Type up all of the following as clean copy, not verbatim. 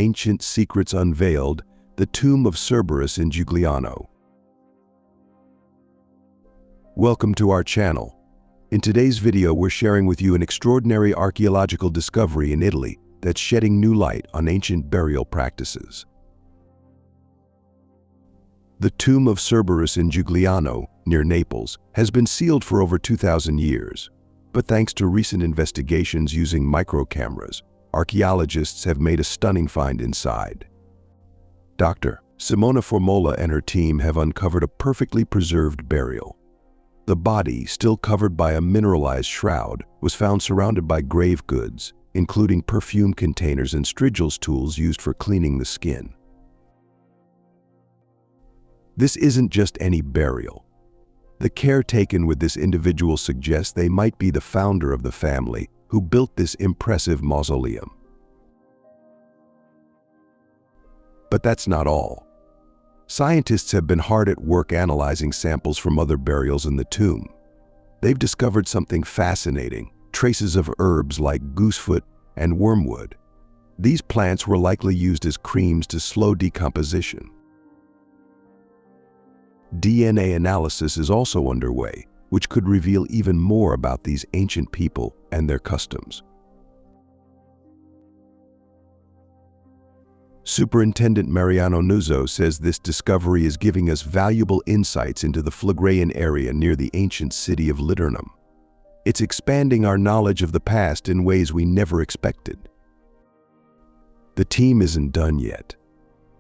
Ancient Secrets Unveiled, the Tomb of Cerberus in Giugliano. Welcome to our channel. In today's video, we're sharing with you an extraordinary archaeological discovery in Italy that's shedding new light on ancient burial practices. The Tomb of Cerberus in Giugliano, near Naples, has been sealed for over 2,000 years. But thanks to recent investigations using micro cameras, archaeologists have made a stunning find inside. Dr. Simona Formola and her team have uncovered a perfectly preserved burial. The body, still covered by a mineralized shroud, was found surrounded by grave goods, including perfume containers and strigils tools used for cleaning the skin. This isn't just any burial. The care taken with this individual suggests they might be the founder of the family who built this impressive mausoleum. But that's not all. Scientists have been hard at work analyzing samples from other burials in the tomb. They've discovered something fascinating: traces of herbs like goosefoot and wormwood. These plants were likely used as creams to slow decomposition. DNA analysis is also underway, which could reveal even more about these ancient people and their customs. Superintendent Mariano Nuzzo says this discovery is giving us valuable insights into the Phlegraean area near the ancient city of Liternum. It's expanding our knowledge of the past in ways we never expected. The team isn't done yet.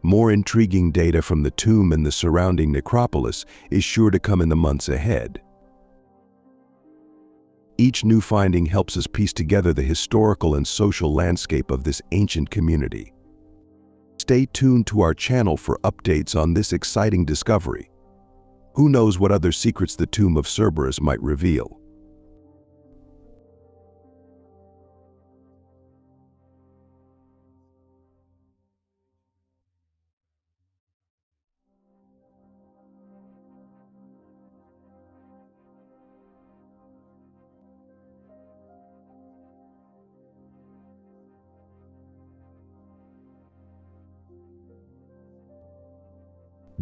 More intriguing data from the tomb and the surrounding necropolis is sure to come in the months ahead. Each new finding helps us piece together the historical and social landscape of this ancient community. Stay tuned to our channel for updates on this exciting discovery. Who knows what other secrets the Tomb of Cerberus might reveal?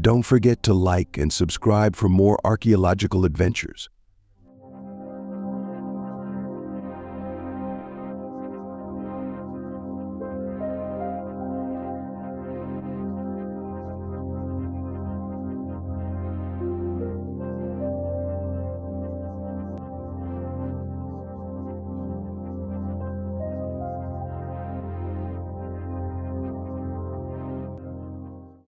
Don't forget to like and subscribe for more archaeological adventures.